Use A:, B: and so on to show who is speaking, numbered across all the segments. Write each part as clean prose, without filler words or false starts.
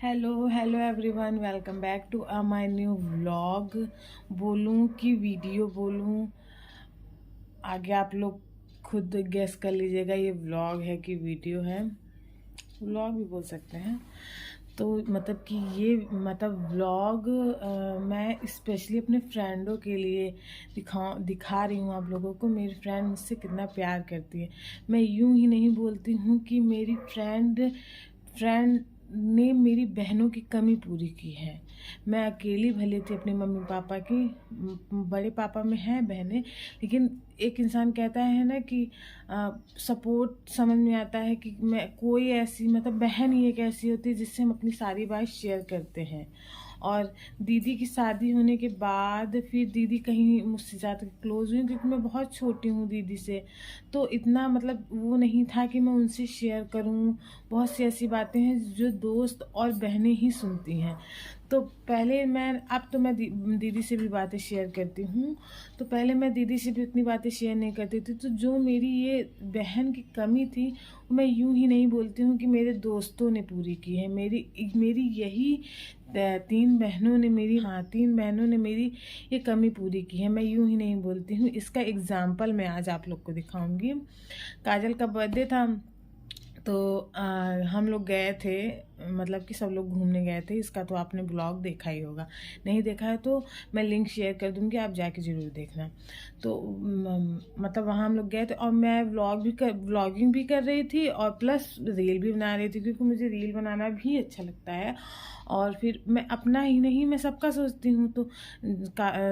A: Hello everyone, welcome back to my new vlog. बोलूं कि video बोलूं, आगे आप लोग खुद गेस कर लीजिएगा ये व्लॉग है कि वीडियो है। व्लॉग भी बोल सकते हैं। तो मतलब कि ये व्लॉग मैं स्पेशली अपने फ्रेंडों के लिए दिखा रही हूँ आप लोगों को। मेरी फ्रेंड मुझसे कितना प्यार करती है। मैं यूं ही नहीं बोलती हूँ कि मेरी फ्रेंड ने मेरी बहनों की कमी पूरी की है। मैं अकेली भले थी अपने मम्मी पापा की, बड़े पापा में हैं बहनें, लेकिन एक इंसान कहता है ना कि सपोर्ट समझ में आता है कि मैं कोई ऐसी बहन ही एक ऐसी होती है जिससे हम अपनी सारी बात शेयर करते हैं। और दीदी की शादी होने के बाद फिर दीदी कहीं मुझसे ज़्यादा क्लोज हुई, क्योंकि मैं बहुत छोटी हूँ दीदी से। तो इतना वो नहीं था कि मैं उनसे शेयर करूँ। बहुत सी ऐसी बातें हैं जो दोस्त और बहनें ही सुनती हैं। तो पहले अब तो मैं दीदी से भी बातें शेयर करती हूँ। तो पहले मैं दीदी से भी उतनी बातें शेयर नहीं करती थी। तो जो मेरी ये बहन की कमी थी, मैं यूं ही नहीं बोलती हूँ कि मेरे दोस्तों ने पूरी की है। मेरी यही तीन बहनों ने मेरी ये कमी पूरी की है। मैं यूं ही नहीं बोलती हूँ। इसका एग्जाम्पल मैं आज आप लोग को दिखाऊंगी। काजल का बर्थडे था, तो हम लोग गए थे, मतलब कि सब लोग घूमने गए थे। इसका तो आपने ब्लॉग देखा ही होगा, नहीं देखा है तो मैं लिंक शेयर कर दूंगी, आप जाके ज़रूर देखना। तो वहाँ हम लोग गए थे और मैं व्लॉगिंग भी कर रही थी और प्लस रील भी बना रही थी, क्योंकि मुझे रील बनाना भी अच्छा लगता है। और फिर मैं अपना ही नहीं, मैं सबका सोचती हूँ। तो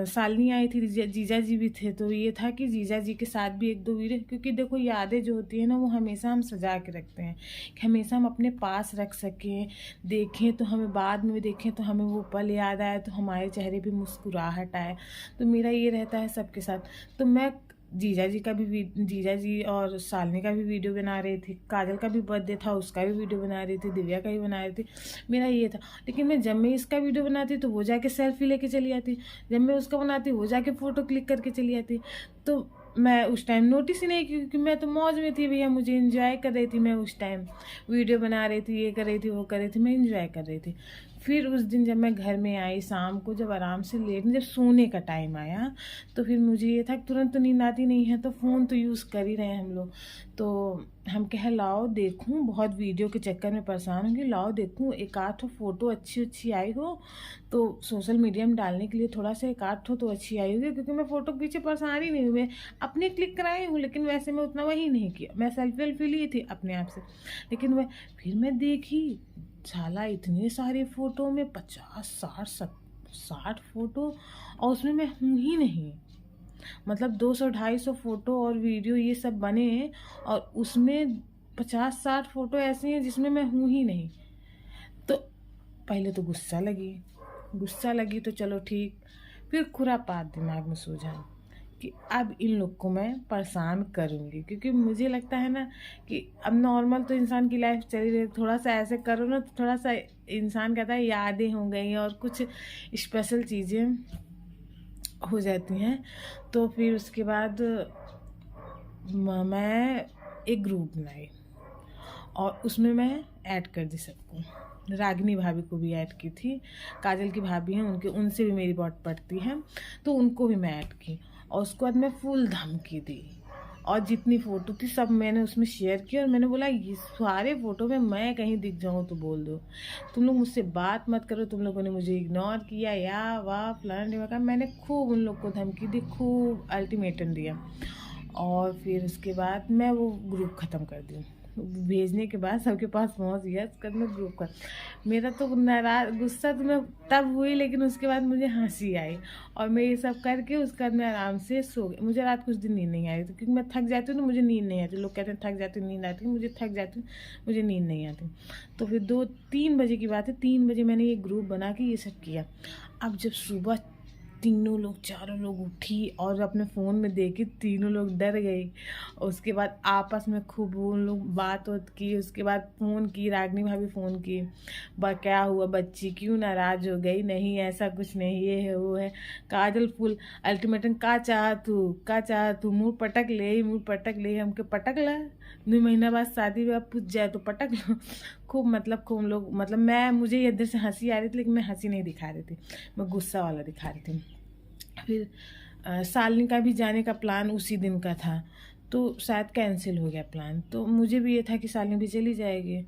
A: शालिनी आई थी, जीजा जी भी थे। तो ये था कि जीजा जी के साथ भी एक दो वीडियो, क्योंकि देखो यादें जो होती है ना, वो हमेशा हम सजा के रखते हैं कि हमेशा हम अपने पास रख सकें। देखें तो हमें बाद में देखें तो हमें वो पल याद आए, तो हमारे चेहरे पे मुस्कुराहट आए। तो मेरा ये रहता है सबके साथ। तो मैं जीजा जी और शालिनी का भी वीडियो बना रही थी। काजल का भी बर्थडे था, उसका भी वीडियो बना रही थी। दिव्या का भी बना रही थी। मेरा ये था। लेकिन मैं जब मैं इसका वीडियो बनाती तो वो जाके सेल्फी लेके चली आती, जब मैं उसका बनाती वो जाके फ़ोटो क्लिक करके चली आती। तो मैं उस टाइम नोटिस ही नहीं की, क्योंकि मैं तो मौज में थी भैया, मुझे इंजॉय कर रही थी। मैं उस टाइम वीडियो बना रही थी, ये कर रही थी, वो कर रही थी, मैं इंजॉय कर रही थी। फिर उस दिन जब मैं घर में आई शाम को, जब आराम से जब सोने का टाइम आया, तो फिर मुझे ये था कि तुरंत तो नींद आती नहीं है, तो फ़ोन तो यूज़ कर ही रहे हैं हम लोग। तो हम कहे लाओ देखूं, बहुत वीडियो के चक्कर में परेशान होंगी, लाओ देखूं एक आध फ़ोटो अच्छी आई हो तो सोशल मीडिया में डालने के लिए। थोड़ा सा एक आध तो अच्छी आई होगी, क्योंकि मैं फ़ोटो के पीछे परेशान ही नहीं हुई। मैं अपने क्लिक कराई हूँ, लेकिन वैसे मैं उतना वही नहीं किया। मैं सेल्फी वेल्फी ली थी अपने आप से, लेकिन फिर मैं देखी साला इतने सारे फ़ोटो में 50 60 फ़ोटो, और उसमें मैं हूँ ही नहीं। 200 250 फ़ोटो और वीडियो ये सब बने हैं, और उसमें 50 60 फ़ोटो ऐसी हैं जिसमें मैं हूँ ही नहीं। तो पहले तो गुस्सा लगी तो चलो ठीक। फिर खुरापात दिमाग में सूझा कि अब इन लोग को मैं परेशान करूँगी, क्योंकि मुझे लगता है ना कि अब नॉर्मल तो इंसान की लाइफ चली रही, थोड़ा सा ऐसे करो ना तो थोड़ा सा इंसान कहता है यादें हो गई और कुछ स्पेशल चीज़ें हो जाती हैं। तो फिर उसके बाद मैं एक ग्रुप बनाई और उसमें मैं ऐड कर दी सबको। रागिनी भाभी को भी ऐड की थी, काजल की भाभी हैं उनसे भी मेरी बहुत पड़ती है, तो उनको भी मैं ऐड की। और उसके बाद मैं फुल धमकी दी, और जितनी फ़ोटो थी सब मैंने उसमें शेयर की। और मैंने बोला ये सारे फ़ोटो में मैं कहीं दिख जाऊँ तो बोल दो, तुम लोग मुझसे बात मत करो, तुम लोगों ने मुझे इग्नोर किया या वाह फलाना ढिमका। मैंने खूब उन लोग को धमकी दी, खूब अल्टीमेटम दिया। और फिर उसके बाद मैं वो ग्रुप ख़त्म कर दी। भेजने के बाद सबके पास पहुंच गया, उसके बाद मैं ग्रुप कर, मेरा तो गुस्सा तो मैं तब हुई, लेकिन उसके बाद मुझे हंसी आई। और मैं ये सब करके उसके बाद मैं आराम से सो गई। मुझे रात कुछ दिन नींद नहीं आई थी, क्योंकि मैं थक जाती हूँ तो मुझे नींद नहीं आती। लोग कहते हैं थक जाती हूँ नींद आती है, मुझे थक जाती हूँ, मुझे नींद नहीं आती। तो फिर 2-3 बजे की बात है, 3 बजे मैंने ये ग्रुप बना के ये सब किया। अब जब सुबह चारों लोग उठी और अपने फ़ोन में देखी, तीनों लोग डर गई। उसके बाद आपस में खूब उन लोग बात की। उसके बाद फ़ोन की, रागिनी भाभी फ़ोन की, क्या हुआ बच्ची, क्यों नाराज़ हो गई, नहीं ऐसा कुछ नहीं, ये है वो है। काजल फुल अल्टीमेटम, का चाह तू मुँह पटक ले हमके पटक ला। 2 महीना बाद शादी में पूछ जाए तो पटक लो। खूब लोग मतलब मुझे इधर से हंसी आ रही थी, लेकिन मैं हंसी नहीं दिखा रही थी, मैं गुस्सा वाला दिखा रही थी। फिर सालनी का भी जाने का प्लान उसी दिन का था, तो शायद कैंसिल हो गया प्लान। तो मुझे भी ये था कि सालनी भी चली जाएगी,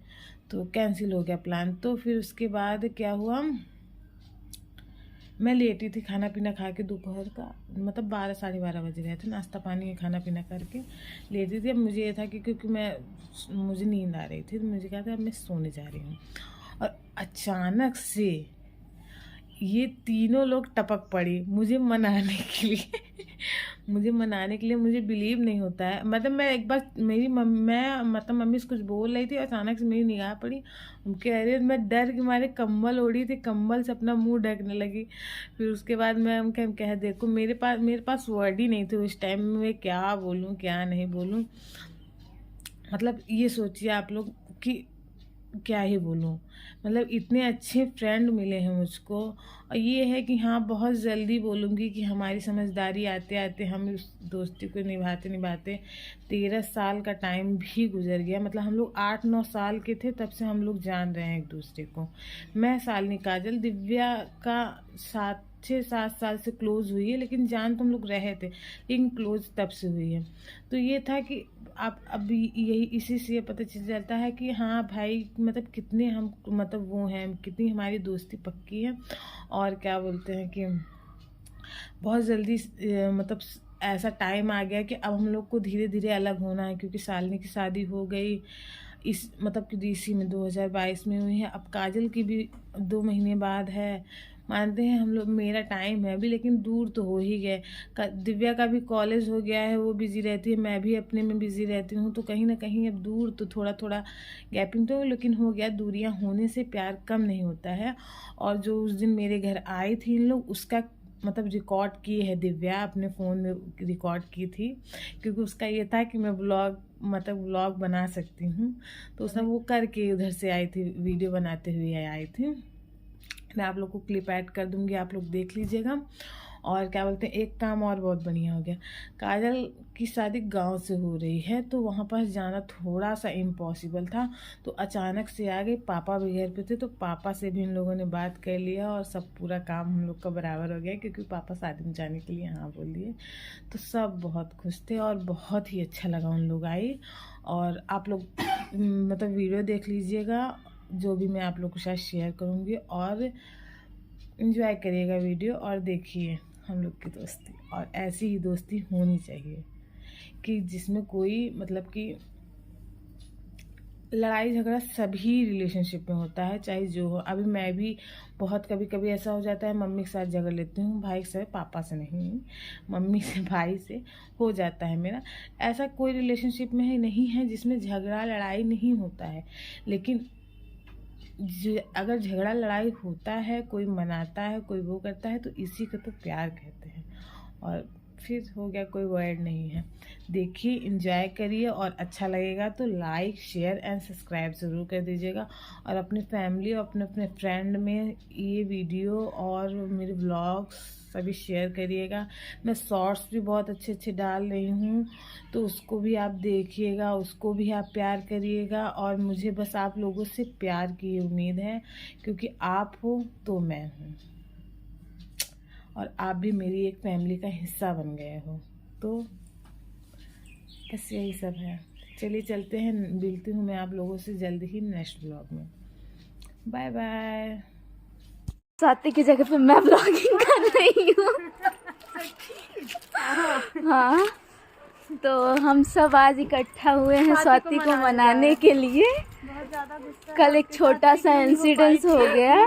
A: तो कैंसिल हो गया प्लान। तो फिर उसके बाद क्या हुआ, मैं लेटी थी खाना पीना खा के, दोपहर का मतलब 12 साढ़े 12 बज रहे थे, नाश्ता पानी खाना पीना करके लेटी थी। अब मुझे ये था कि क्योंकि मुझे नींद आ रही थी, तो मुझे कहा था अब मैं सोने जा रही हूँ। और अचानक से ये तीनों लोग टपक पड़ी मुझे मनाने के लिए। मुझे बिलीव नहीं होता है। मतलब मैं एक बार मम्मी से कुछ बोल रही थी, अचानक से मेरी निगाह पड़ी, कह रही, मैं डर के मारे कंबल ओढ़ी थी, कंबल से अपना मुंह ढकने लगी। फिर उसके बाद मैं उनका कह, देखो मेरे पास वर्ड ही नहीं थे उस टाइम में, क्या बोलूँ क्या नहीं बोलूँ। मतलब ये सोचिए आप लोग कि क्या ही बोलूँ, मतलब इतने अच्छे फ्रेंड मिले हैं मुझको। और ये है कि हाँ, बहुत जल्दी बोलूँगी कि हमारी समझदारी आते आते हम उस दोस्ती को निभाते निभाते 13 साल का टाइम भी गुजर गया। मतलब हम लोग 8-9 साल के थे तब से हम लोग जान रहे हैं एक दूसरे को। मैं, शालिनी, काजल, दिव्या का 6-7 साल से क्लोज हुई है, लेकिन जान तो हम लोग रहे थे, लेकिन क्लोज तब से हुई है। तो ये था कि आप अभी यही इसी से पता चल जाता है कि हाँ भाई, मतलब कितने हम मतलब वो हैं, कितनी हमारी दोस्ती पक्की है। और क्या बोलते हैं कि बहुत जल्दी मतलब ऐसा टाइम आ गया कि अब हम लोग को धीरे धीरे अलग होना है, क्योंकि शालिनी की शादी हो गई इस मतलब कि इसी में 2022 में हुई है। अब काजल की भी 2 महीने बाद है। मानते हैं हम लोग, मेरा टाइम है अभी, लेकिन दूर तो हो ही गए। दिव्या का भी कॉलेज हो गया है, वो बिज़ी रहती है, मैं भी अपने में बिज़ी रहती हूँ, तो कहीं ना कहीं अब दूर तो थोड़ा थोड़ा गैपिंग तो लेकिन हो गया। दूरियां होने से प्यार कम नहीं होता है। और जो उस दिन मेरे घर आई थी इन लोग, उसका मतलब रिकॉर्ड की है दिव्या, अपने फ़ोन में रिकॉर्ड की थी, क्योंकि उसका ये था कि मैं व्लॉग बना सकती हूँ। तो उसने वो करके उधर से आई थी, वीडियो बनाते हुए आई थी। मैं आप लोग को क्लिप ऐड कर दूंगी, आप लोग देख लीजिएगा। और क्या बोलते हैं, एक काम और बहुत बढ़िया हो गया, काजल की शादी गांव से हो रही है, तो वहाँ पर जाना थोड़ा सा इम्पॉसिबल था। तो अचानक से आ गई, पापा भी घर पे थे, तो पापा से भी इन लोगों ने बात कर लिया और सब पूरा काम हम लोग का बराबर हो गया, क्योंकि पापा शादी में जाने के लिए हाँ बोल दिए। तो सब बहुत खुश थे और बहुत ही अच्छा लगा उन लोग आई। और आप लोग मतलब वीडियो देख लीजिएगा, जो भी मैं आप लोग के साथ शेयर करूँगी, और इन्जॉय करिएगा वीडियो और देखिए हम लोग की दोस्ती। और ऐसी ही दोस्ती होनी चाहिए कि जिसमें कोई मतलब कि लड़ाई झगड़ा सभी रिलेशनशिप में होता है, चाहे जो हो। अभी मैं भी बहुत कभी कभी ऐसा हो जाता है, मम्मी के साथ झगड़ लेती हूँ, भाई से, पापा से नहीं, मम्मी से भाई से हो जाता है मेरा। ऐसा कोई रिलेशनशिप में ही नहीं है जिसमें झगड़ा लड़ाई नहीं होता है। लेकिन अगर झगड़ा लड़ाई होता है, कोई मनाता है, कोई वो करता है, तो इसी को तो प्यार कहते हैं। और फिर हो गया, कोई वर्ड नहीं है। देखिए, एंजॉय करिए, और अच्छा लगेगा तो लाइक शेयर एंड सब्सक्राइब ज़रूर कर दीजिएगा। और अपने फैमिली और अपने अपने फ्रेंड में ये वीडियो और मेरे व्लॉग्स सभी शेयर करिएगा। मैं शॉर्ट्स भी बहुत अच्छे अच्छे डाल रही हूँ, तो उसको भी आप देखिएगा, उसको भी आप प्यार करिएगा। और मुझे बस आप लोगों से प्यार की उम्मीद है, क्योंकि आप हो तो मैं हूँ, और आप भी मेरी एक फैमिली का हिस्सा बन गए हो। तो बस यही सब है। चलिए चलते हैं, मिलती हूँ मैं आप लोगों से जल्दी ही नेक्स्ट ब्लॉग में। Bye bye.
B: स्वाति की जगह पे मैं ब्लॉगिंग कर रही हूँ। हाँ, तो हम सब आज इकट्ठा हुए हैं स्वाति को मनाने के लिए। कल एक छोटा सा इंसिडेंस हो गया,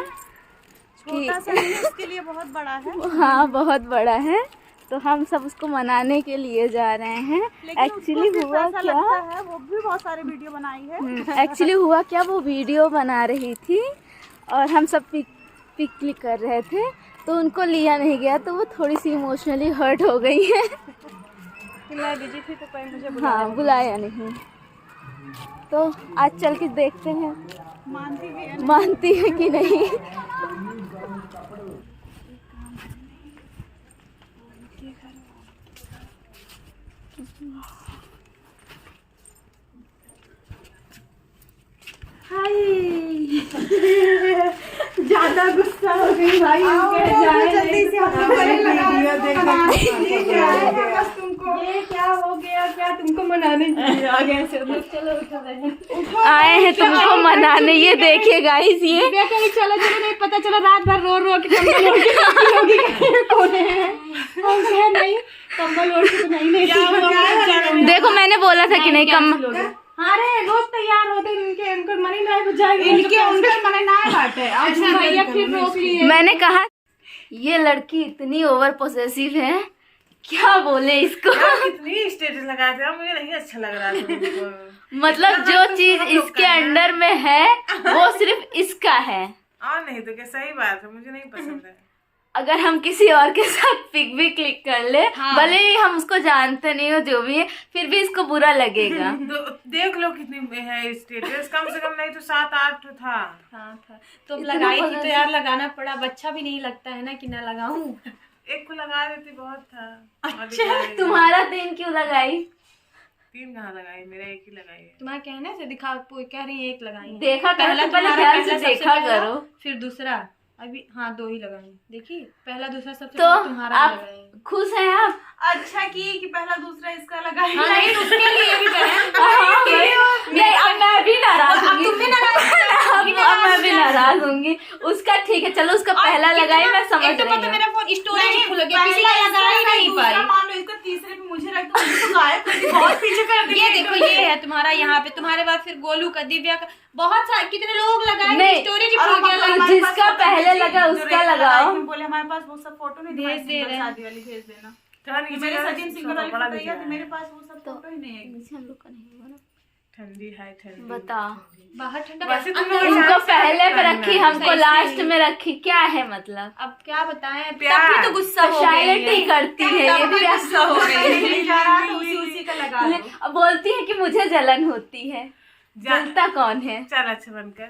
C: छोटा सा नहीं, उसके लिए बहुत बड़ा है।
B: हाँ बहुत बड़ा है, तो हम सब उसको मनाने के लिए जा रहे हैं। एक्चुअली हुआ क्या
C: है, वो भी बहुत सारे वीडियो बनाई है।
B: एक्चुअली हुआ क्या, वो वीडियो बना रही थी और हम सब पिक क्लिक कर रहे थे, तो उनको लिया नहीं गया, तो वो थोड़ी सी इमोशनली हर्ट हो गई है।
C: मैं बिजी थी तो कोई मुझे
B: बुलाया नहीं। तो आज चल के देखते हैं मानती है कि नहीं।
C: ज्यादा गुस्सा हो गई भाई जल्दी से बस तुमको ये क्या हो गया, क्या तुमको मनाने आगे से चलो
B: आए हैं तुमको मनाने। ये देखिए गाइस, ये
C: कहीं चलो चलो नहीं पता चला रात भर रो रो के कंबल ओढ़ के कोने हैं नहीं कंबल ओढ़ के नहीं
B: देखो मैंने बोला था कि नहीं कम।
C: अरे रोज तैयार होते इनके उनको मनी नहीं बुझाएगी इनके उनके मनी नहीं बाटे आज भैया फिर रोक लिए।
B: मैंने कहा ये लड़की इतनी ओवर पोसेसिव है, क्या बोले इसको।
A: कितनी स्टेटस लगाते हैं, मुझे नहीं अच्छा लग रहा था।
B: मतलब जो चीज इसके अंडर में है वो सिर्फ इसका है
A: और नहीं तो क्या, सही बात है, मुझे नहीं पसंद है।
B: अगर हम किसी और के साथ पिक भी क्लिक कर ले, भले ही हम उसको जानते नहीं हो जो भी है, फिर भी इसको बुरा लगेगा।
A: तो देख लो कितनी है स्टेटस, कम से कम नहीं तो 7-8 था।
C: हाँ था तो लगाई थी तो यार लगाना पड़ा, अच्छा भी नहीं लगता है ना कि ना लगाऊं।
A: एक को लगा देती बहुत था।
C: अच्छा
B: तुम्हारा 3 क्यों लगाई?
A: 3 कहाँ लगाई, मेरा एक ही लगाई है।
C: तुम्हारे कहने से दिखा कह रही है एक लगाई।
B: देखा करो,
C: पहला
B: पहले
C: तुम्हारा,
B: ध्यान से
C: पहला सबसे
B: देखा
C: पहला,
B: करो।
C: फिर दूसरा अभी हाँ 2 ही लगाई। देखिए पहला दूसरा सबसे
B: तो
C: पहला तुम्हारा
B: आप
C: लगाई।
B: खुश हैं आप?
C: अच्छा कि पहला दूसरा इसका लगाई। हाँ, नहीं उसके लिए भी करें।
B: नहीं अब मैं भी नाराज होंगी। अब मैं भी नाराज होंगी। उसका ठीक है, चलो उसका पहला लगाई, मैं समझ रही हूँ।
C: मेरा फोन स्टोरेज फुल हो गया, पिछला लगा ही नहीं पाई। मान लो इसका तीसरे पे मुझे रख दो, मुझे तो गायब कर दी, बहुत पीछे कर दी। ये देखो ये है तुम्हारा यहाँ पे, तुम्हारे बाद फिर गोलू का, दिव्या का, बहुत सारे कितने लोग लगाए, स्टोरेज ही फुल हो गया।
B: जिसका पहले लगा उसका लगाओ।
C: बोले हमारे पास वो सब फोटो नहीं, भेज दे रहे, शादी वाली भेज देना। मेरे सचिन सिंगर वाली फोटो है कि मेरे पास वो सब फोटो ही नहीं है।
B: हम लोग का नहीं होगा ना।
A: ठंडी है ठंडी।
B: बता
C: बाहर ठंडा,
A: वैसे तुम
B: इनको पहले पे रखी, हमको लास्ट में रखी, क्या है मतलब?
C: अब क्या बताएं,
A: प्यार।
C: तब भी तो गुस्सा हो गई
B: शायरी करती है ये भी।
C: गुस्सा हो गई जा रहा है, उसी का लगा लो।
B: बोलती है कि मुझे जलन होती है, जलता कौन है?
A: चल अच्छा बनकर